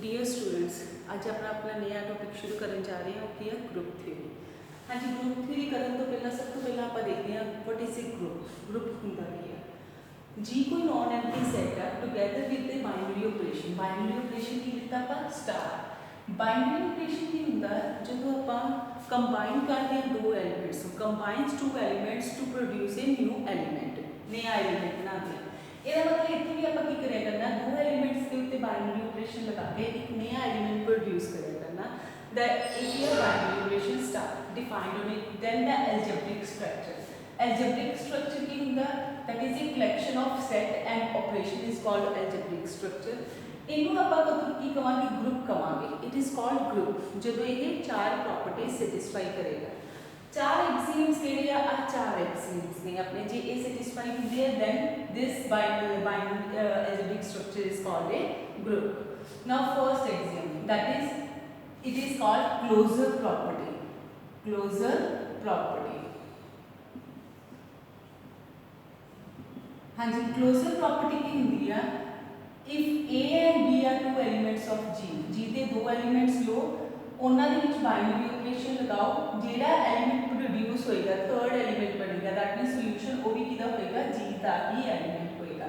Dear students, अज अपना अपना नया टॉपिक शुरू करने जा रहे हैं वो की है ग्रुप थ्योरी। हाँ जी, ग्रुप थ्योरी करने तो पहला सब तो पहला आप देखते हैं what is a group. Group होंगे की है जी कोई नॉन एम्प्टी सेट है together with the binary operation. Binary operation की लिखता आप स्टार। बाइनरी ऑपरेशन की होंगे जो आप कंबाइन करते हैं दो elements, combines two elements to produce a new element, नया एलीमेंट बनाते हैं। ਇਹਦਾ मतलब इतने भी आप करें करना दो एलीमेंट्स के उत्ते बाइनरी ऑपरेशन लगा के एक नया एलिमेंट प्रोड्यूस करें करना that is your binary operation star defined on it. Then the algebraic structure. Algebraic structure की होंगे that is a collection of set and operation is called algebraic structure. इनू आप की कहांगे ग्रुप कहांगे। इट इज कॉल्ड ग्रुप जो ये चार प्रॉपर्टीज सैटिस्फाई करेगा। चार एक्सियम्स के लिए चार एक्सियम्स ने अपने जी ए सैटिस्फाई होंगे है then this binary algebraic structure is called a group. Now first axiom that is it is called closure property. Closure property, हाँ जी, क्लोजर प्रॉपर्टी की होंगी है if a and b are two elements of G के दो elements लो उन्होंने binary operation लगाओ जेड़ा एलिमेंट प्रोड्यूस होएगा थर्ड एलिमेंट बनेगा दैट मीन सोल्यूशन वो भी किदा होएगा जी का ही एलिमेंट होएगा।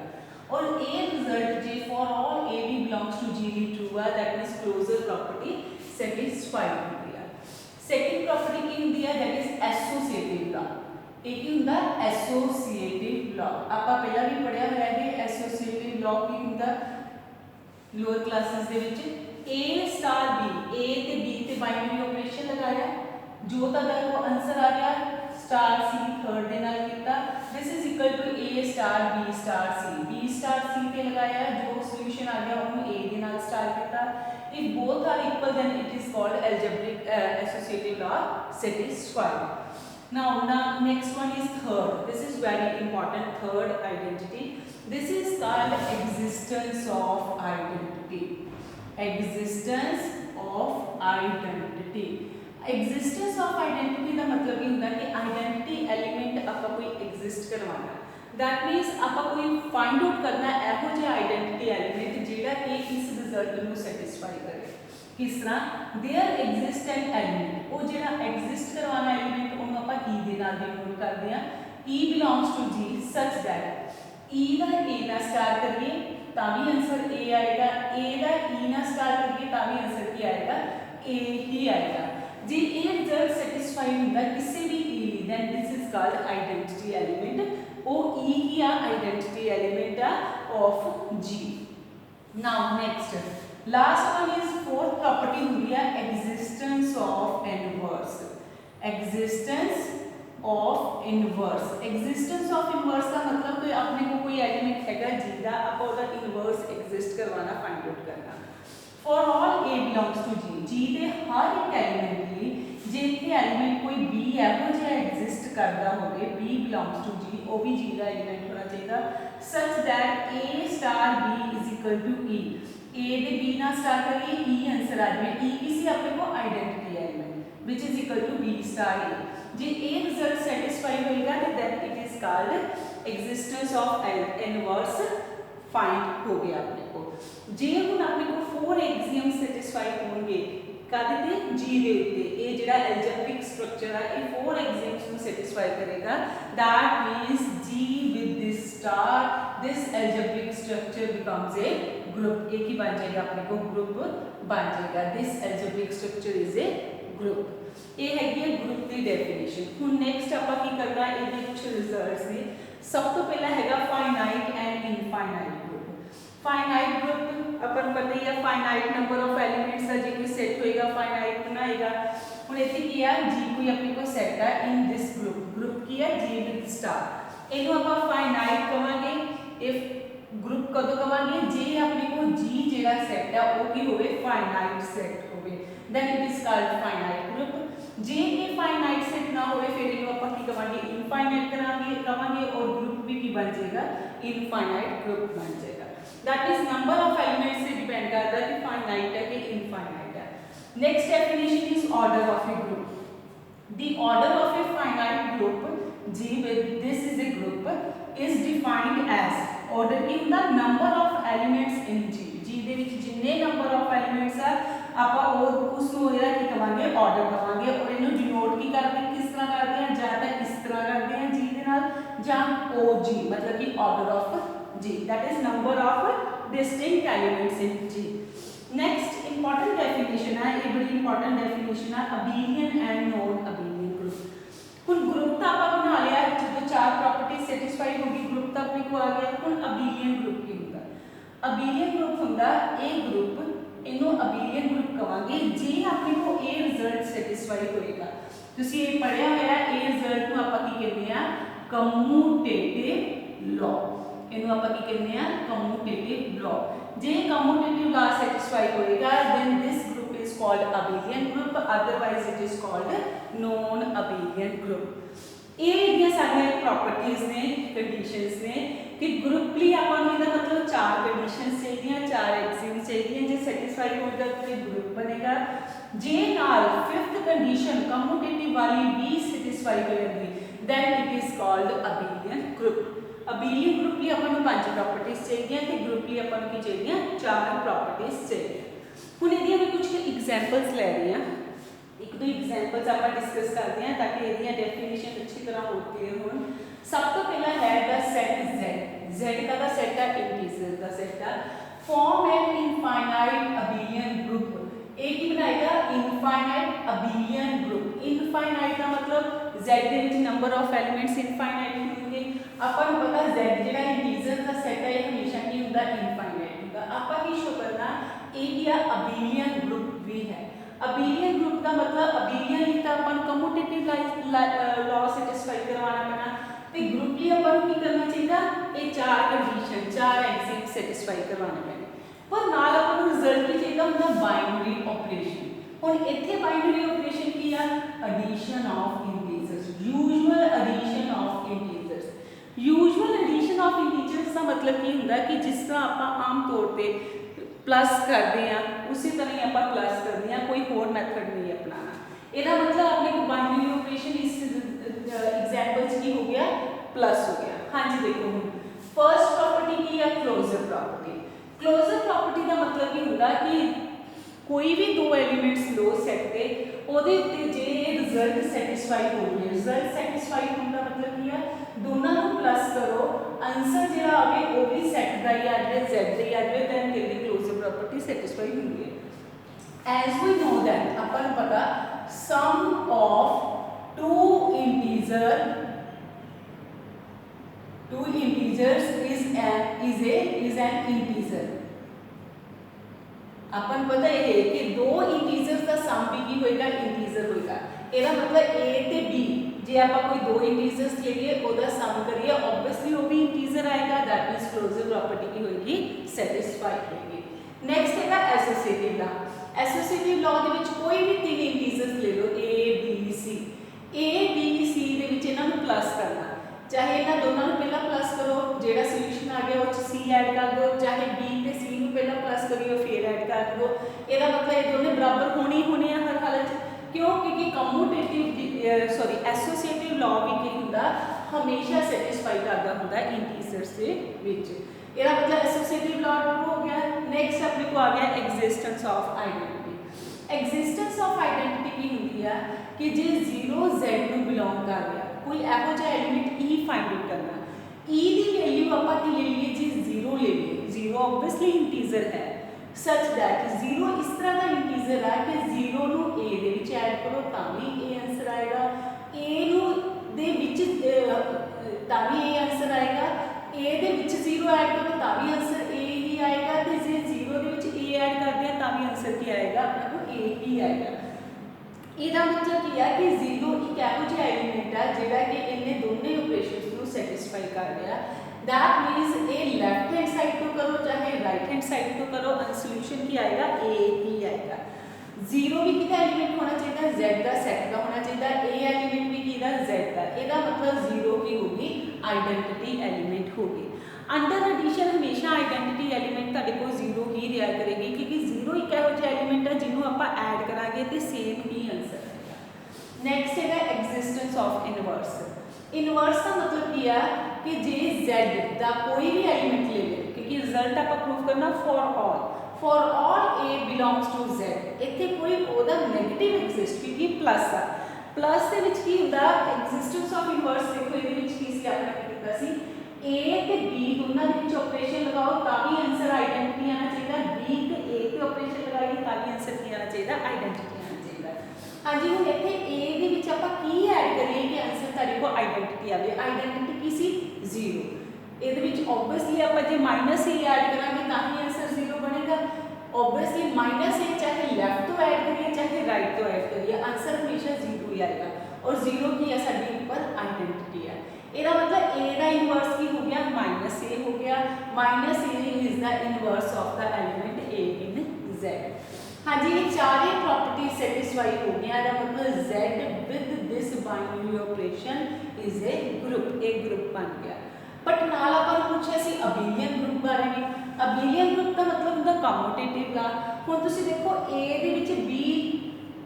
और ए रिजल्ट जे for all a b belongs to G भी ट्रू है that means closure property satisfied होती है। सेकंड प्रॉपर्टी की होती है दैट इज एसोसिएटिव लॉ। एक ही होता एसोसिएटिव लॉ, आपा पहला भी पढ़िया हुआ है एसोसिएटिव लॉ की होता लोअर क्लासेस दे विच ए स्टार बी, ए ते बी ते बाइनरी ऑपरेशन लगाया जो तुहाडा को आंसर आ गया स्टार सी थर्ड दे नाल कीता this is equal to a star c. B star c ते लगाया जो सॉल्यूशन आ गया उन्होंने ए दे नाल स्टार कीता। If both are equal then it is called algebraic associative law satisfied. Now next one is third. This is very important, third identity. This is called existence of identity. Existence of identity. Existence of identity का मतलब ये होता है कि identity element आपका कोई exist करवाना। That means आपका कोई find out करना है ऐहो जे identity element जेड़ा कि इस result को satisfy करे। किस तरह देयर एग्जिस्ट एन एलिमेंट वो जेड़ा एग्जिस्ट करवाना एलिमेंट उन्होंने आप ई दे नाल डिनोट करते हैं e belongs to G such that e दा ए ना स्टार करिए तभी आंसर ए आएगा, ए दा ई ना स्टार करिए तभी आंसर की आएगा ए ही आएगा। जी ए रिजल्ट सैटिस्फाई होता किसी भी e then this is called identity element. वो ई ही identity element of G. Now next last one is fourth property होती है existence of inverse. Existence of inverse. Existence of inverse का मतलब कि अपने को कोई एलिमेंट हैगा जिसका आप ਉਹਦਾ इनवर्स एग्जिस्ट करवाना फाइंड आउट करना। For all a belongs to G दे हर एक एलिमेंट ਲਈ ਜੇ ਇੱਥੇ एलिमेंट कोई बी ਇਹੋ ਜਿਹਾ एग्जिस्ट करता ਹੋਵੇ बी बिलोंग्स टू जी ਉਹ ਵੀ जी ਦਾ एलिमेंट होना चाहिए such that a star b is equal to e. A दे बी ना स्टार करिए ई आंसर आ जाए ई किसी अपने को identity element which is equal to b star a. जे ए रिजल्ट सैटिस्फाई होएगा तो that it is called existence of inverse find हो गया अपने को। जे हुन अपने को फोर एक्सियम सैटिस्फाई होंगे कादे ते जी दे उत्ते ए जेड़ा अलजेब्रिक स्ट्रक्चर है ये फोर एक्सियम्स को सैटिस्फाई करेगा that means G with this star this algebraic structure becomes a group. एक ही बन जाएगा अपने को ग्रुप बन जाएगा this algebraic structure is a group. ये हैगी है ग्रुप की डेफिनेशन। हुन नेक्स्ट आपा की करना ਇਹਦੇ कुछ रिजल्ट्स ने। सब तो पहला हैगा finite and infinite group. Finite group अपन पता ही है फाइनाइट नंबर ऑफ एलिमेंट्स का जो कोई सेट होएगा फाइनाइट बनाएगा। हुन इत्थे की है जी कोई अपने को सेट है इन दिस ग्रुप। ग्रुप की है जी विद स्टार इनु आप फाइनाइट कहांगे। इफ ग्रुप कदों कहांगे जे अपने को जी जेड़ा सेट है वो की होवे फाइनाइट सेट होवे then it is called finite group. जे ये फाइनाइट सेट ना होवे फिर इनु आप की कहांगे इनफाइनाइट कहांगे और ग्रुप भी की बन जाएगा इनफाइनाइट ग्रुप बन जाएगा। That is number of elements से डिपेंड करता है कि फाइनाइट है कि इनफाइनाइट है। Next definition is order of a group. The order of a finite group G with this is a group is defined as order in the number of elements in G. G दे which जिन्ने number of elements ਆਪਾਂ ਉਹ ਉਸ ਨੂੰ ਇਹਦਾ ਕੀ ਕਵਾਂਗੇ order ਕਵਾਂਗੇ ਔਰ ਇਹਨੂੰ ਡਿਨੋਟ ਕੀ ਕਰਦੇ ਕਿਸ ਤਰ੍ਹਾਂ ਕਰਦੇ ਆ ਜਾਂ ਤਾਂ ਇਸ ਤਰ੍ਹਾਂ ਕਰਦੇ ਆ ਜੀ ਦੇ ਨਾਲ ਜਾਂ OG मतलब कि order of G that is number of distinct elements in G. Next important definition है ये बड़ी important definition है abelian and non-abelian group. ਹੁਣ group ਤਾਂ ਆਪਾਂ ਬਣਾ ਲਿਆ ਜਦੋਂ ਚਾਰ properties satisfy ਹੋ ਗਈ group ਤਾਂ ਆਪਣੇ ਕੋ ਆ ਗਿਆ ਹੁਣ abelian group ਕੀ ਹੁੰਦਾ abelian group ਹੁੰਦਾ ਇਹ group ਇਹਨੂੰ abelian group ਕਵਾਂਗੇ ਜੇ ਆਪਣੇ ਕੋ ਇਹ result satisfy ਹੋਏਗਾ ਤੁਸੀਂ ਇਹ ਪੜਿਆ ਹੋਇਆ ਇਹ result ਨੂੰ ਆਪਾਂ ਕੀ ਕਹਿੰਦੇ ਆ commutative law ਇਹਨੂੰ ਆਪਾਂ ਕੀ ਕਹਿੰਦੇ ਆ commutative law ਜੇ commutative law satisfy ਹੋਏਗਾ then this group is called abelian group otherwise it is called non abelian group ਇਹ ਜਿਹੜੀਆਂ ਸਾਡੀਆਂ ਪ੍ਰੋਪਰਟੀਆਂ ਨੇ ਕੰਡੀਸ਼ਨਸ ਨੇ ਕਿ ਗਰੁੱਪ ਲਈ ਆਪਾਂ ਨੂੰ ਇਹਦਾ ਮਤਲਬ ਚਾਰ ਕੰਡੀਸ਼ਨਸ ਚਾਹੀਦੀਆਂ ਚਾਰ ਐਕਸਿਓਮਸ ਚਾਹੀਦੀਆਂ ਜੇ ਸੈਟੀਸਫਾਈ ਹੋਏਗਾ ਤਾਂ ਗਰੁੱਪ ਬਣੇਗਾ ਜੇ ਨਾਲ ਫਿਫਥ ਕੰਡੀਸ਼ਨ ਕਮਿਊਟੇਟਿਵ ਵਾਲੀ ਵੀ ਸੈਟੀਸਫਾਈ ਹੋ ਜਾਂਦੀ then it is called abelian group abelian group ਲਈ ਆਪਾਂ ਨੂੰ ਪੰਜ ਪ੍ਰੋਪਰਟੀਆਂ ਚਾਹੀਦੀਆਂ ਤੇ ਗਰੁੱਪ ਲਈ ਆਪਾਂ ਨੂੰ ਕੀ ਚਾਹੀਦੀਆਂ ਚਾਰ ਪ੍ਰੋਪਰਟੀਆਂ ਚਾਹੀਦੀਆਂ ਹੁਣ ਇਹਦੀਆਂ ਵੀ ਕੁਝ ਐਗਜ਼ਾਮਪਲਸ ਲੈ ਰਹੇ ਹਾਂ एक दो एग्जांपल्स आप डिस्कस करते हैं ताकि एरिया डेफिनेशन अच्छी तरह हो क्लियर हो सब तो पहला है द सेट z z का सेट है इंटीजर का सेट है form an infinite abelian group एक ही बनाएगा इनफाइनाइट अबेलियन ग्रुप इनफाइनाइट का मतलब z ਦੇ ਵਿੱਚ नंबर ऑफ एलिमेंट्स इनफाइनाइट होंगे अपन पता z ਜਿਹੜਾ इंटीजर का सेट है ये हमेशा ਕੀ ਹੁੰਦਾ इनफाइनाइट ਹੁੰਦਾ ਆਪਾਂ ਕੀ ਸ਼ੋ ਕਰਨਾ एरिया अबेलियन ग्रुप भी है abelian group का मतलब abelian लिखता अपन commutative law satisfy करवाना पैना ते group ਲਈ ਆਪਾਂ ਨੂੰ ਕੀ ਕਰਨਾ ਚਾਹੀਦਾ ਇਹ ਚਾਰ ਕੰਡੀਸ਼ਨ ਚਾਰ ਐਕਸਿਓਮ ਸੈਟੀਸਫਾਈ ਕਰਵਾਉਣੇ ਪੈਣੇ ਪਰ ਨਾਲ ਆਪਾਂ ਨੂੰ ਰਿਜ਼ਲਟ ਕੀ ਚਾਹੀਦਾ ਹੁੰਦਾ ਬਾਈਨਰੀ ਆਪਰੇਸ਼ਨ ਹੁਣ ਇੱਥੇ ਬਾਈਨਰੀ ਆਪਰੇਸ਼ਨ ਕੀ ਆ addition of integers usual addition of integers usual addition of integers ਦਾ ਮਤਲਬ ਕੀ ਹੁੰਦਾ ਕਿ ਜਿਸ ਤਰ੍ਹਾਂ ਆਪਾਂ ਆਮ ਤੌਰ ਤੇ प्लस करते हैं उसी तरह ही आप प्लस करते हैं कोई होर मैथड नहीं अपनाना ਇਹਦਾ मतलब आपने को बाइनरी ऑपरेशन इस एग्जांपल्स की हो गया प्लस हो गया हाँ जी देखो फर्स्ट प्रॉपर्टी की है क्लोजर प्रॉपर्टी का मतलब की होता कि कोई भी दो एलिमेंट्स लो सेट के ਉਹਦੇ ਉੱਤੇ ਜੇ ਰਿਜ਼ਲਟ ਸੈਟੀਸਫਾਈ ਹੋ ਗਿਆ ਰਿਜ਼ਲਟ ਸੈਟੀਸਫਾਈ ਹੋਣ ਦਾ ਮਤਲਬ ਕੀ ਹੈ ਦੋਨਾਂ ਨੂੰ ਪਲੱਸ ਕਰੋ ਆਨਸਰ ਜਿਹੜਾ ਆਵੇ ਉਹ ਵੀ ਸੈਟ ਦਾ ਹੀ ਆ ਜਾਵੇ z ਦਾ ਹੀ ਆ ਜਾਵੇ then ਤੇਰੀ ਕਲੋਜ਼ਰ ਪ੍ਰੋਪਰਟੀ ਸੈਟੀਸਫਾਈ ਹੁੰਦੀ ਹੈ as we know that ਆਪਾਂ ਨੂੰ ਪਤਾ sum of two integers is an integer अपन पता है कि दो इंटीजर्स का सम भी की होएगा इंटीजर होएगा ਇਹਦਾ मतलब a ਤੇ b ਜੇ ਆਪਾਂ ਕੋਈ ਦੋ ਇੰਟੀजर्स ले लिए ਉਹਦਾ ਸਮ ਕਰੀਏ ਆਬਵੀਅਸਲੀ ਉਹ ਵੀ ਇੰਟੀਜਰ ਆਏਗਾ दैट मींस क्लोजर प्रॉपर्टी की होएगी ਸੈਟੀਸਫਾਈ ਹੋਏਗੀ ਨੈਕਸਟ ਹੈਗਾ ਐਸੋਸੀਏਟਿਵ ਲਾ ਐਸੋਸੀਏਟਿਵ ਲਾ ਦੇ ਵਿੱਚ ਕੋਈ ਵੀ ਤਿੰਨ ਇੰਟੀਜਰਸ ਲੈ ਲਓ a b c ਦੇ ਵਿੱਚ ਇਹਨਾਂ ਨੂੰ ਪਲੱਸ ਕਰਨਾ ਚਾਹੇ ਇਹਨਾਂ ਦੋਨਾਂ ਨੂੰ ਪਹਿਲਾਂ ਪਲੱਸ ਕਰੋ ਜਿਹੜਾ ਸੋਲੂਸ਼ਨ ਆ ਗਿਆ ਉਹ ਚ c ਐਡ ਕਰ ਦਿਓ ਚਾਹੇ b ਤੇ c ਨੂੰ ਪਹਿਲਾਂ ਪਲੱਸ ਕਰਿਓ ਫਿਰ ਐਡ ਕਰ ਦਿਓ ਇਹਦਾ ਮਤਲਬ ਇਹ ਦੋਨੇ ਬਰਾਬਰ ਹੋਣੇ ਆ ਹਰ ਹਾਲਤ क्यों क्योंकि कम्यूटेटिव एसोसीएटिव लॉ भी की ਹੁੰਦਾ हमेशा सैटिस्फाई करता ਹੁੰਦਾ इंटीजर्स ਦੇ ਵਿੱਚ ਇਹਦਾ मतलब एसोसिएटिव लॉ हो गया नेक्स्ट अपने को आ गया existence of identity existence of identity की ਹੁੰਦੀ ਆ कि जे 0 z ਨੂੰ ਬਿਲੋਂਗ ਕਰ ਰਿਹਾ ਕੋਈ ਇਹੋ ਜਿਹਾ ਐਲੀਮੈਂਟ e ਫਾਈਂਡ ਆਊਟ ਕਰਨਾ e ਦੀ ਵੈਲਿਊ ਆਪਾਂ ਕੀ ਲੈ ਲਈਏ ਜੀ 0 ਲੈ ਲਈਏ 0 ਆਬਵੀਅਸਲੀ ਇੰਟੀਜਰ ਹੈ such that 0 इस तरह का इंटीजर है कि 0 ਨੂੰ a ਦੇ ਵਿੱਚ ਐਡ ਕਰੋ ਤਾਂ ਵੀ a ਆਨਸਰ ਆਏਗਾ a ਨੂੰ ਦੇ ਵਿੱਚ ਤਾਂ ਵੀ a ਆਨਸਰ ਆਏਗਾ a ਦੇ ਵਿੱਚ 0 ਐਡ ਕਰੋ ਤਾਂ ਵੀ ਆਨਸਰ a ਹੀ ਆਏਗਾ ਤੇ ਜੇ 0 ਦੇ ਵਿੱਚ a ਐਡ ਕਰਦੇ ਆ ਤਾਂ ਵੀ ਆਨਸਰ ਕੀ ਆਏਗਾ ਆਪਣੇ ਕੋਲ a ਹੀ ਆਏਗਾ ਇਹਦਾ ਮਤਲਬ ਕੀ ਹੈ ਕਿ 0 ਇੱਕ ਇਹੋ ਜਿਹਾ ਐਲੀਮੈਂਟ ਹੈ ਜਿਹੜਾ ਕਿ ਇਹਨੇ ਦੋਨੇ ਆਪਰੇਸ਼ਨਸ ਨੂੰ ਸੈਟੀਸਫਾਈ ਕਰ ਰਿਹਾ That means a left hand side तो करो चाहे right hand side तो करो solution की आएगा a ही आएगा 0 भी कितना एलिमेंट होना चाहिए z का सेट का होना चाहिए a एलिमेंट भी किधर z का ਇਹਦਾ मतलब 0 की होगी आइडेंटिटी एलिमेंट होगी अंडर एडिशन हमेशा आइडेंटिटी एलिमेंट ਤੁਹਾਡੇ ਕੋਲ 0 ਹੀ ਰਿਹਾ ਕਰੇਗੀ क्योंकि 0 ਇੱਕ ਇਹੋ ਜਿਹਾ ਐਲੀਮੈਂਟ ਹੈ ਜਿਹਨੂੰ ਆਪਾਂ ਐਡ ਕਰਾਂਗੇ ਤੇ ਸੇਮ ਹੀ ਆਨਸਰ ਆਏਗਾ ਨੈਕਸਟ ਹੈਗਾ ਐਗਜ਼ਿਸਟੈਂਸ ਆਫ ਇਨਵਰਸ इनवर्स का मतलब किया कि जे z का कोई भी एलिमेंट ले ले क्योंकि रिजल्ट आप प्रूव करना for all a belongs to z एक ਉਹਦਾ ਨੈਗੇਟਿਵ ਐਗਜ਼ਿਸਟ क्योंकि प्लस आ प्लस ਦੇ ਵਿੱਚ ਕੀ ਹੁੰਦਾ ਐਗਜ਼ਿਸਟੈਂਸ ਆਫ ਇਨਵਰਸ ਦੇਖੋ ਇਹਦੇ ਵਿੱਚ ਕੀ ਸੀ ਆਪਾਂ ਕੀ ਕੀਤਾ ਸੀ A ਤੇ B ਦੋਨਾਂ ਦੇ ਵਿੱਚ ਆਪਰੇਸ਼ਨ ਲਗਾਓ ਤਾਂ ਵੀ ਆਨਸਰ ਆਇਡੈਂਟੀਟੀ ਆਣਾ ਚਾਹੀਦਾ B ਤੇ A ਤੇ ਆਪਰੇਸ਼ਨ ਲਗਾਈਏ ਤਾਂ ਵੀ ਆਨਸਰ ਕੀ ਆਣਾ ਚਾਹੀਦਾ ਆਇਡੈਂਟੀਟੀ ਆਣਾ ਚਾਹੀਦਾ ਹਾਂਜੀ ਹੁਣ ਇੱਥੇ A ਦੇ ਵਿੱਚ ਆਪਾਂ ਕੀ ਐਡ ਕਰੀਏ ਕਿ ਆਨਸਰ ਤੁਹਾਡੇ ਕੋਲ ਆਇਡੈਂਟੀਟੀ ਆਵੇ ਆਇਡੈਂਟੀਟੀ ਕੀ ਸੀ 0 ਇਹਦੇ ਵਿੱਚ ਆਬਵੀਅਸਲੀ ਆਪਾਂ ਜੇ -a ਐਡ ਕਰਾਂਗੇ ਤਾਂ ਹੀ ਆਨਸਰ 0 ਬਣੇਗਾ ऑब्वियसली -a चाहे लेफ्ट तो ऐड करिए चाहे राइट तो ऐड करिए आंसर हमेशा 0 ही आएगा और 0 की है साडी ऊपर आइडेंटिटी है ਇਹਦਾ मतलब a ਦਾ ਇਨਵਰਸ ਕੀ ਹੋ ਗਿਆ -a ਹੋ ਗਿਆ -a is the inverse of the element a in z हाँ जी ये चारे प्रॉपर्टी सेटिस्फाई हो गया ਇਹਦਾ मतलब z with this binary operation is a group बन गया बट नाल अपन पूछे सी अबेलियन ग्रुप बारे में अबेलियन ग्रुप का मतलब ਹੁੰਦਾ कम्यूटेटिव ला ਹੁਣ ਤੁਸੀਂ ਦੇਖੋ a ਦੇ ਵਿੱਚ b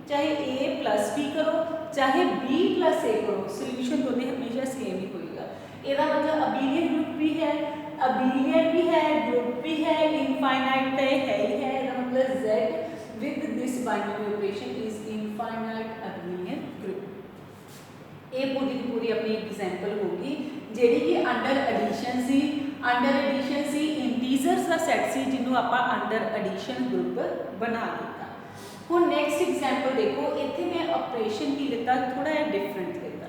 चाहे a plus b करो चाहे b plus a करो सॉल्यूशन दोनों हमेशा सेम ही होएगा ਇਹਦਾ मतलब अबेलियन ग्रुप भी है अबेलियन भी है ग्रुप भी है इनफाइनाइट तो है ही है ਇਹਦਾ मतलब z with this binary operation is infinite abelian group ਇਹ ਪੂਰੀ ਦੀ ਪੂਰੀ ਆਪਣੀ ਐਗਜ਼ਾਮਪਲ ਹੋਗੀ ਜਿਹੜੀ ਕਿ ਅੰਡਰ ਐਡੀਸ਼ਨ ਸੀ ਇੰਟੀਜ਼ਰਸ ਦਾ ਸੈੱਟ ਸੀ ਜਿਹਨੂੰ ਆਪਾਂ ਅੰਡਰ ਐਡੀਸ਼ਨ ਗਰੁੱਪ ਬਣਾ ਦਿੱਤਾ ਹੁਣ ਨੈਕਸਟ ਐਗਜ਼ਾਮਪਲ ਦੇਖੋ ਇੱਥੇ ਮੈਂ ਆਪਰੇਸ਼ਨ ਕੀ ਲਿੱਤਾ ਥੋੜਾ ਜਿਹਾ ਡਿਫਰੈਂਟ ਲਿੱਤਾ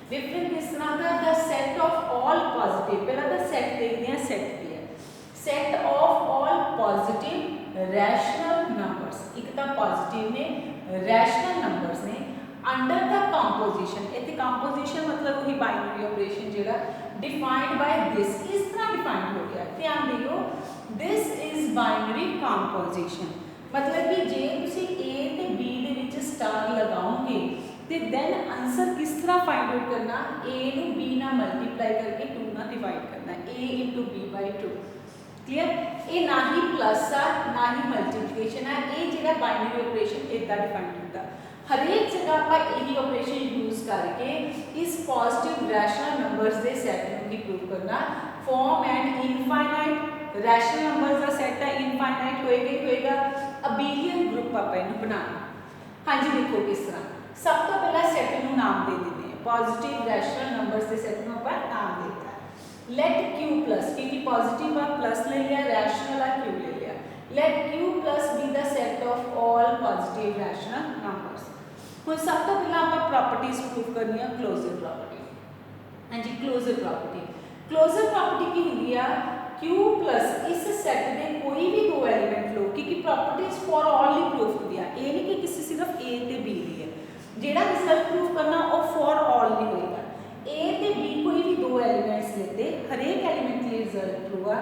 ਡਿਫਰੈਂਟ ਕਿਸ ਤਰ੍ਹਾਂ ਦਾ ਦ ਸੈਟ ਆਫ ਆਲ ਪੋਜ਼ਿਟਿਵ ਪਹਿਲਾਂ ਤਾਂ ਸੈਟ ਦੇਖਦੇ ਹਾਂ ਸੈਟ ਕੀ ਹੈ set of all positive rational numbers ਇੱਕ ਤਾਂ ਪੋਜ਼ਿਟਿਵ ਨੇ ਰੈਸ਼ਨਲ ਨੰਬਰਸ ਨੇ अंडर द कंपोजिशन इतने कंपोजिशन मतलब वही बाइनरी ऑपरेशन जेड़ा डिफाइंड बाय दिस इस तरह डिफाइंड हो गया ध्यान दियो दिस इज बाइनरी कंपोजिशन मतलब कि जे तुसी a ते b दे विच स्टार लगाओगे ते देन आंसर किस तरह फाइंड आउट करना a नु b नाल मल्टीप्लाई करके 2 नाल डिवाइड करना a * b/2 क्लियर ये ना ही प्लस आ ना ही मल्टीप्लिकेशन है ये जेड़ा बाइनरी ऑपरेशन इदा डिफाइंड होता हर एक जगह आप यही ऑपरेशन यूज करके इस पॉजिटिव रैशनल नंबर्स के सैट की प्रूव करना form and infinite rational numbers का सैट है इनफाइनाइट होएगा अबेलियन ग्रुप आप इन्हें बनाना हाँ जी देखो किस तरह सब तो पहला सैट को नाम दे देते हैं पॉजिटिव रैशनल नंबर्स के सैट को आप नाम देता है लेट q प्लस क्योंकि पॉजिटिव आप प्लस ले लिया रैशनल आप q ले लिया let q plus be the set of all positive rational numbers ਹੁਣ सब तो पहला आप प्रॉपर्टीज प्रूव करनी है क्लोजर प्रॉपर्टी हाँ जी क्लोजर प्रॉपर्टी की होंगी आ Q प्लस इस सैट के कोई भी दो एलिमेंट लो क्योंकि properties for all he prove होती है ये नहीं कि किसी सिर्फ A ते B की है जेड़ा रिजल्ट प्रूव करना वो फॉर ऑल नहीं होएगा A ते B कोई भी दो एलिमेंट्स लेते हर एक एलिमेंट के रिजल्ट प्रूव आ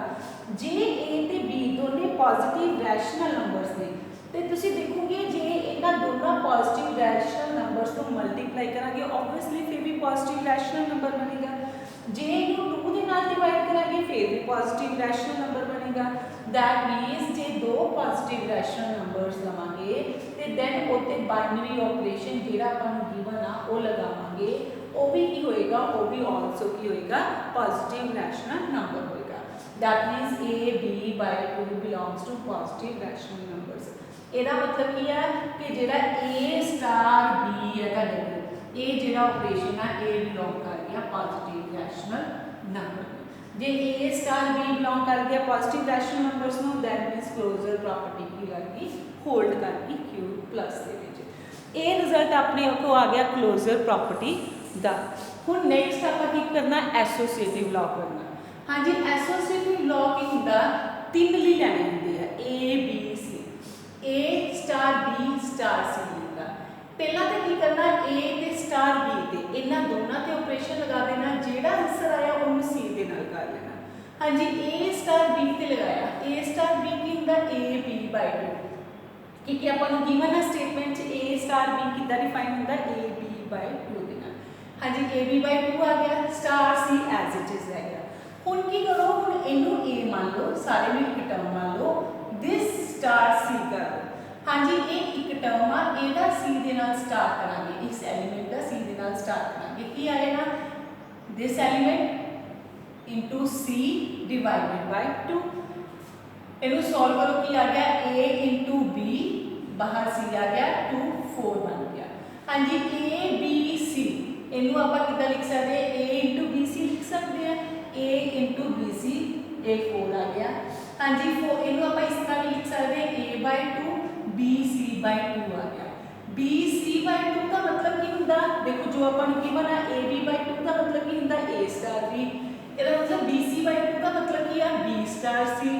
जे A ते B दोनों पॉजिटिव रैशनल नंबर्स ने तो तुसी देखोगे जे इन्हां दोनों पॉजिटिव रैशनल नंबर्स को मल्टीप्लाई करांगे ऑब्वियसली फिर भी पॉजिटिव रैशनल नंबर बनेगा जे इन्हू 2 दे नाल डिवाइड करांगे फिर भी पॉजिटिव रैशनल नंबर बनेगा दैट मीन्स जे दो पॉजिटिव रैशनल नंबर्स लवांगे ते देन ओते बाइनरी ऑपरेशन जेड़ा अपन गिवन आ ओ लगावांगे ओ भी की होएगा ओ भी आल्सो की होएगा पॉजिटिव रैशनल नंबर होएगा that means a b/2 belongs to positive rational numbers ਇਹਦਾ मतलब ਕੀ ਹੈ ਕਿ ਜਿਹੜਾ a ਸਟਾਰ b ਹੈ ਤੁਹਾਡੇ ਕੋਲ ਇਹ ਜਿਹੜਾ ਆਪਰੇਸ਼ਨ ਆ a ਬਿਲੋਂਗ ਕਰ ਗਿਆ ਪੋਜ਼ਿਟਿਵ ਰੈਸ਼ਨਲ ਨੰਬਰ ਜੇ a ਸਟਾਰ b ਬਿਲੋਂਗ ਕਰ ਗਿਆ ਪੋਜ਼ਿਟਿਵ ਰੈਸ਼ਨਲ ਨੰਬਰਸ ਨੂੰ ਦੈਟ ਮੀਨਸ ਕਲੋਜ਼ਰ ਪ੍ਰੋਪਰਟੀ ਕੀ ਕਰਗੀ ਹੋਲਡ ਕਰਗੀ q ਪਲੱਸ ਦੇ ਵਿੱਚ ਇਹ ਰਿਜ਼ਲਟ ਆਪਣੇ ਕੋ ਆ ਗਿਆ ਕਲੋਜ਼ਰ ਪ੍ਰੋਪਰਟੀ ਦਾ ਹੁਣ ਨੈਕਸਟ ਆਪਾਂ ਕੀ ਕਰਨਾ ਐਸੋਸੀਏਟਿਵ ਲਾਅ ਕਰਨਾ ਹਾਂਜੀ ਐਸੋਸੀਏਟਿਵ ਲਾਅ ਕੀ ਹੁੰਦਾ ਤਿੰਨ ਲਈ ਲੈਣੇ ਹੁੰਦੇ ਆ a b A star B star C लेगा पहला तो की करना A ते स्टार B ते इन्हां दोनों ते ऑपरेशन लगा देना जेड़ा आंसर आया उन्हें C दे नाल कर लेना हाँ जी A स्टार B ते लगाया A स्टार B की हुंदा A B/2 क्योंकि अपन गिवन है स्टेटमेंट A स्टार B कितना डिफाइन हुंदा A B/2 दे नाल हाँ जी A B/2 आ गया star C as it is रह गया हुण की करो हुण इनू A मान लो सारे में एक टर्म मान लो दिस स्टार C कर दो हाँ जी ये एक टर्म आ एदा C दे नाल स्टार करांगे इस एलिमेंट का C दे नाल स्टार करांगे की आएगा this element into C divided by 2 इनु सॉल्व करो की आ गया A इनटू B बाहर C आ गया 2 4 बन गया। हाँ जी ए बी सी इनू आप कितना लिख सकते हैं ए इंटू बी सी लिख सकते हैं ए इंटू बी सी ए 4 आ गया। हाँ जी इनू आप इस तरह भी लिख सकते हैं a by 2 b c by 2 आ गया। बी सी बाय 2 का मतलब की होंगे देखो जो अपन की बना ए बी बाय 2 का मतलब की होंगे ए स्टार बी ਇਹਦਾ मतलब बी सी बाय 2 का मतलब की है b star c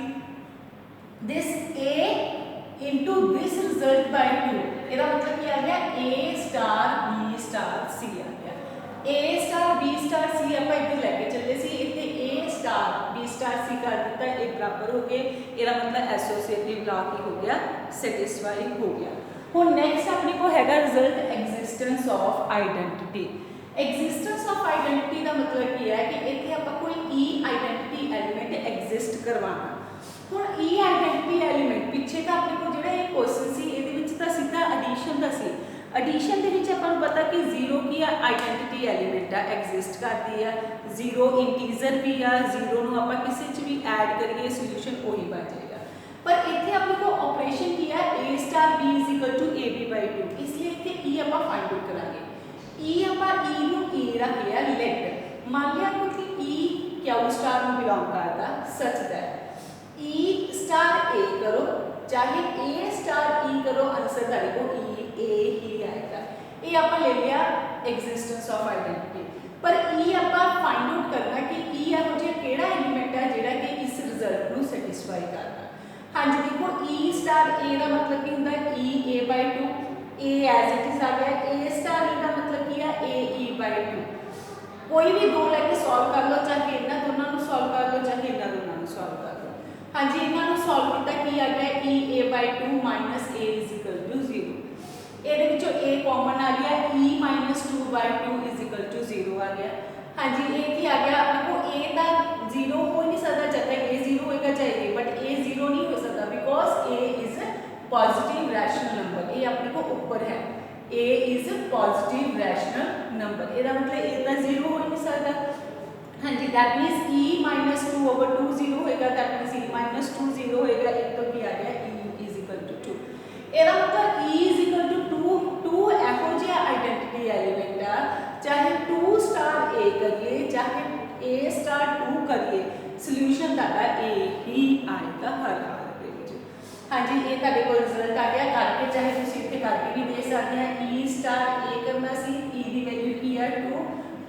this a into this result by 2 ਇਹਦਾ मतलब ਕੀ ਆ ਗਿਆ a star b star c ਆ ਗਿਆ। a star b star c ਆਪਾਂ ਇੱਧਰ ਲੈ ਕੇ ਚੱਲੇ ਸੀ ਇੱਥੇ a star b star c ਕਰ ਦਿੱਤਾ ਇਹ ਬਰਾਬਰ ਹੋ ਗਏ ਇਹਦਾ मतलब ਐਸੋਸੀਏਟਿਵ ਲਾ ਕੀ ਹੋ ਗਿਆ ਸੈਟੀਸਫਾਈ ਹੋ ਗਿਆ। ਹੁਣ ਨੈਕਸਟ ਆਪਣੇ ਕੋਲ ਹੈਗਾ result existence of identity. Existence of identity ਦਾ ਮਤਲਬ ਕੀ ਹੈ ਕਿ ਇੱਥੇ ਆਪਾਂ ਕੋਈ e ਆਈਡੈਂਟੀਟੀ ਐਲੀਮੈਂਟ ਐਗਜ਼ਿਸਟ ਕਰਵਾਉਣਾ। ਹੁਣ e ਆਈਡੈਂਟੀਟੀ ਐਲੀਮੈਂਟ ਪਿੱਛੇ ਤਾਂ ਆਪਣੇ ਕੋਲ ਜਿਹੜਾ ਇਹ ਕੁਐਸਚਨ ਸੀ ਇਹਦੇ ਵਿੱਚ ਤਾਂ ਸਿੱਧਾ ਐਡੀਸ਼ਨ ਦਾ ਸੀ। ਐਡੀਸ਼ਨ ਦੇ ਵਿੱਚ ਆਪਾਂ ਨੂੰ ਪਤਾ ਕਿ 0 ਕੀ ਆ ਆਈਡੈਂਟੀਟੀ ਐਲੀਮੈਂਟ ਆ ਐਗਜ਼ਿਸਟ ਕਰਦੀ ਆ 0 ਇੰਟੀਜ਼ਰ ਵੀ ਆ 0 ਨੂੰ ਆਪਾਂ ਕਿਸੇ 'ਚ ਵੀ ਐਡ ਕਰੀਏ ਸੋਲੂਸ਼ਨ ਉਹੀ ਬਣ ਜਾਏਗਾ। पर इतने अपने को ऑपरेशन किया a star b is equal to a b by 2 इसलिए इतने e आप फाइंड आउट करांगे e आप e नु a रख लिया लेट मान लिया कि e क्या स्टार नु बिलोंग करता such that e star a करो चाहे a स्टार e करो आंसर तारे को e a ही आएगा। ये आप ले लिया एग्जिस्टेंस ऑफ आइडेंटिटी पर e आप फाइंड आउट करना कि e आपो जे केड़ा एलिमेंट है जेड़ा कि इस रिजल्ट नु सैटिस्फाई करता। हाँ जी देखो e स्टार a का मतलब की होंगे e a by 2 a as it is आ गया a स्टार e का मतलब की है a e by 2 कोई भी दो लेके सॉल्व कर लो चाहे इन्हां दोनों को सॉल्व कर लो चाहे इन्हां दोनों को सॉल्व कर लो। हाँ जी इन्हां को सॉल्व किया की आ गया e a by 2 minus a is equal to 0 ਇਹਦੇ ਵਿੱਚੋਂ a ਕਾਮਨ ਆ ਗਿਆ e minus 2 by 2 is equal to 0 आ गया। हाँ जी ये ਕੀ आ गया अपने को a ਦਾ 0 हो नहीं सकता चाहे a 0 होएगा चाहे a बट a 0 नहीं हो सकता because a is positive rational number ये अपने को ऊपर है a is positive rational number ਇਹਦਾ मतलब a ਦਾ 0 हो नहीं सकता। हाँ जी that means e minus 2 over 2 0 होएगा दैट मींस e minus 2 0 होएगा एक तो भी आ गया e is equal to 2 ਇਹਦਾ मतलब e is equal to 2 ਇਹੋ ਜਿਹਾ ਆਈਡੈਂਟੀਟੀ ਐਲੀਮੈਂਟ ਆ ਚਾहे 2 स्टार a करिए चाहे a स्टार 2 करिए सॉल्यूशन ਤੁਹਾਡਾ a ही आएगा हर हाल ਦੇ ਵਿੱਚ। हाँ जी ये ਤੁਹਾਡੇ ਕੋਲ ਰਿਜ਼ਲਟ ਆ ਗਿਆ ਕਰਕੇ ਚਾहे ਤੁਸੀਂ ਇੱਥੇ ਕਰਕੇ ਵੀ ਦੇ ਸਕਦੇ ਆ e स्टार a करना ਸੀ e ਦੀ ਵੈਲਿਊ ਕੀ ਹੈ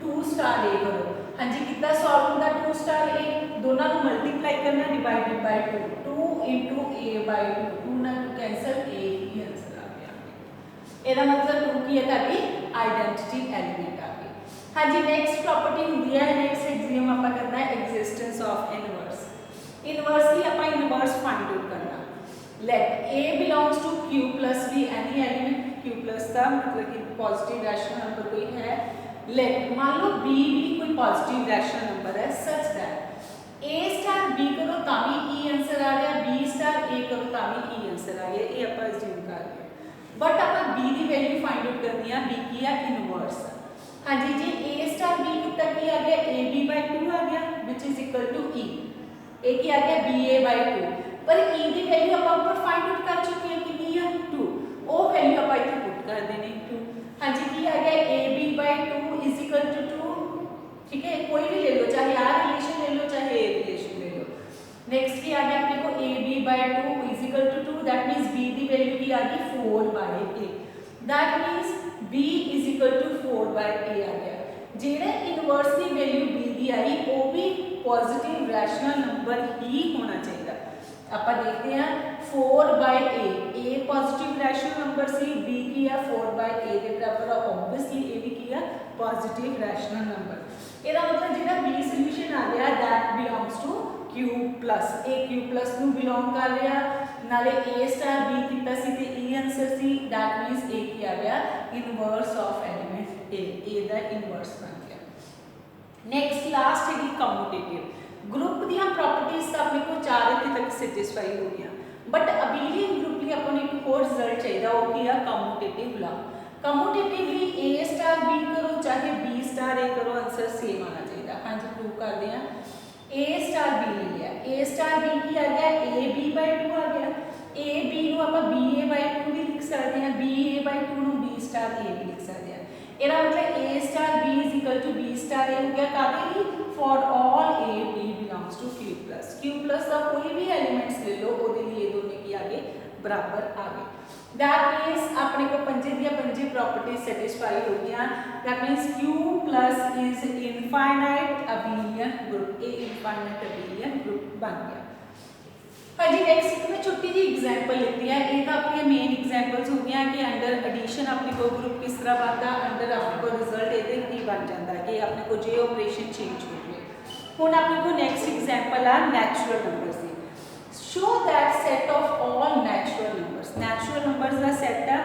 2 स्टार a करो। हाँ जी कितना सॉल्व होगा 2 स्टार a दोनों को मल्टीप्लाई करना divided by 2 into a by 2 2 ना कैंसिल a ही आंसर आ गया। ਇਹਦਾ मतलब 2 की है ਤੁਹਾਡੀ आइडेंटिटी एलिमेंट आ गई। हाँ जी नेक्स्ट प्रॉपर्टी होंगी है नेक्स्ट एग्जाम आप करना है एग्जिस्टेंस ऑफ इनवर्स। इनवर्स की आप इनवर्स फाइंड आउट करना let a belongs to q plus b any element q plus का मतलब कि पॉजिटिव रैशनल नंबर कोई है लेट मान लो b भी कोई पॉजिटिव रैशनल नंबर है such that a star b करो ताभी e आंसर आ गया b स्टार a करो ताभी e आंसर आ गया ये आप अज्यूम कर रहे बट आप b की वैल्यू फाइंड आउट करनी है b की है इनवर्स। हाँ जी जी a स्टार b कितना की आ गया a b by 2 आ गया which is equal to e a की आ गया b a by 2 पर e की वैल्यू आप ऊपर फाइंड आउट कर चुके हैं कितनी है 2 वो वैल्यू आप इथे पुट कर देनी 2। हाँ जी की आ गया a b by 2 is equal to 2 ठीक है कोई भी ले लो चाहे आ रिलेशन ले लो चाहे a रिलेशन ले लो। नेक्स्ट की आ गया अपने को a b by 2 is equal to 2 that means b की वैल्यू की आ गई 4 by a that means b is equal to 4 by a आ गया। जेड़े इनवर्स की वैल्यू b की आई वो भी पॉजिटिव रैशनल नंबर ही होना चाहिए। आप देखते हैं 4 by a positive rational number सी b की है 4 by a के बराबर ऑब्वियसली a भी की है पॉजिटिव रैशनल नंबर। ਇਹਦਾ मतलब ਜਿਹੜਾ b सॉल्यूशन आ गया that belongs to q plus a q plus ਨੂੰ बिलोंग कर रहा नाले a स्टार b कितना सी ते e answer see that means a की आ गया इनवर्स ऑफ एलिमेंट a दा इनवर्स बन गया। नेक्स्ट लास्ट है कम्यूटेटिव ग्रुप दी प्रॉपर्टीज ਤਾਂ ਆਪਣੇ को चार ਇੱਥੇ तक ਸੈਟੀਸਫਾਈ ਹੋ ਗਈਆਂ बट अबीलियन ग्रुप ਲਈ ਆਪਾਂ ਨੂੰ ਇੱਕ ਹੋਰ ਰਿਜ਼ਲਟ ਚਾਹੀਦਾ ਉਹ ਕੀ ਆ commutative law. Commutatively a star b करो चाहे b स्टार a करो आंसर सेम आना चाहिए। हाँ जी प्रूव करते हैं a स्टार b ले लिया a स्टार b की आ गया a b by 2 आ गया a b नु आप b a by 2 भी लिख सकते हैं BA/2 ਨੂੰ B star A भी लिख सकते हैं। ਇਹਦਾ मतलब A star B is equal to B star A हो गया काफी ही for all A B belongs to Q plus। Q plus का कोई भी एलिमेंट्स ले लो ਉਹਦੇ ਲਈ ਇਹ ਦੋਨੇ ਕੀ ਆ गए बराबर आ गए। That means अपने को पंजे दिया पंजे प्रॉपर्टी सेटिस्फाई हो गया। That means Q plus is infinite abelian group। A infinite abelian group बन गया। हाँ जी नेक्स्ट मैं छोटी जी एग्जांपल लेती है। ये तो अपनी मेन एग्जांपल्स हो गया कि अंडर एडिशन अपने को ग्रुप किस तरह बनता, अंडर अपने को रिजल्ट ये की बन जाता है कि अपने को जे ऑपरेशन चेंज हो गए। हुण अपने को नेक्स्ट एग्जांपल आ नैचुरल नंबर्स की। Show that set of all natural numbers का सैट है।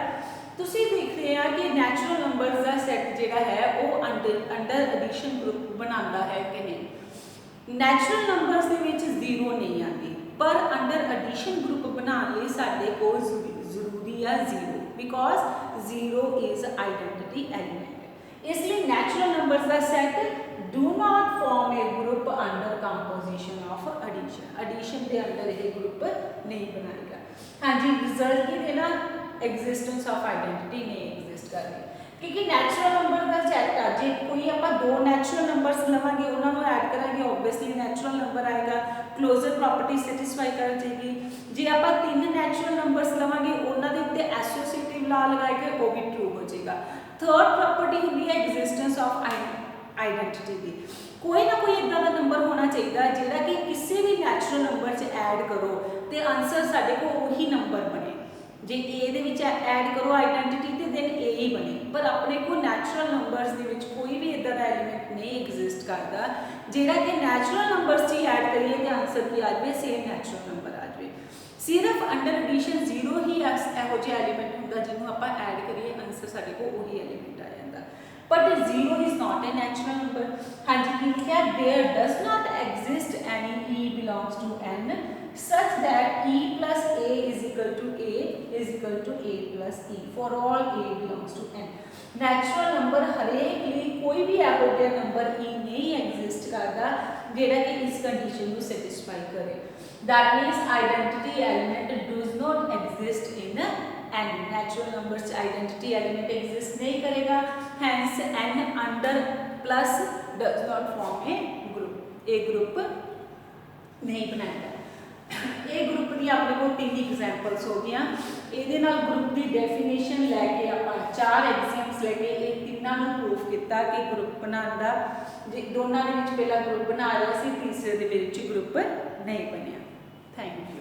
तुसी देख रहे हैं कि नैचुरल नंबर्स का सैट जिहड़ा है वो अंडर एडिशन ग्रुप बनाता है कि नहीं। Natural numbers they which zero नहीं आती, पर अंडर एडिशन ग्रुप बनाने लिए साडे को जरूरी है zero, because zero is identity element. इसलिए नैचुरल नंबर्स का set do not form a group under composition of addition के अंडर ये ग्रुप नहीं बनाएगा। हाँ जी रिजल्ट की देना एग्जिस्टेंस ऑफ आइडेंटिटी नहीं एग्जिस्ट कर रही, क्योंकि नैचुरल नंबर का सैट आ जे कोई आप दो नैचुरल नंबर्स लवांगे उन्होंने ऐड करांगे ऑब्वियसली नैचुरल नंबर आएगा, क्लोजर प्रॉपर्टी सैटिस्फाई कर जाएगी। जे आप तीन नैचुरल नंबर्स लवांगे उन्होंने उत्ते एसोसिएटिव लॉ लगाएंगे वो भी ट्रू हो जाएगा। थर्ड प्रॉपर्टी होती है एग्जिस्टेंस ऑफ आइडेंटिटी की। कोई ना कोई इदा का नंबर होना चाहिए जिहड़ा कि किसी भी नैचुरल नंबर च ऐड करो तो आंसर साडे को वही नंबर बने। जे ए दे विच ऐड करो आइडेंटिटी तो देन ए ही बने, पर अपने को नैचुरल नंबर्स दे विच कोई भी इदा का एलीमेंट नहीं एग्जिस्ट करता जिहड़ा कि नैचुरल नंबर्स च ऐड करिए तो आंसर की आ जाए सेम नैचुरल नंबर आ जाए। सिर्फ अंडर एडिशन जीरो ही इहो जिहा एलीमेंट होंदा जिन्होंने आप ऐड करिए आंसर साडे को वही एलीमेंट आ जाता, but zero is not a natural number. हाँ जी की लिखा there does not exist any E belongs to N such that E plus A is equal to A plus E for all A belongs to N। Natural number हरेक लिए कोई भी इहो जिहा नंबर E नहीं एग्जिस्ट करता जिहड़ा कि इस कंडीशन को सैटिस्फाई करे। That means identity element does not exist in N। Natural numbers identity element exist नहीं करेगा, hence N under plus does not form a group नहीं बनाएगा। ये ग्रुप दी अपने को तीन एग्जाम्पल्स हो गया। ये ग्रुप की डेफिनेशन लैके आप चार एग्जाम्स लैके ये तीनों को प्रूफ किया कि ग्रुप बनाने का दोनों के पहला ग्रुप बना रहा सी, तीसरे के ग्रुप नहीं बनया। Thank you.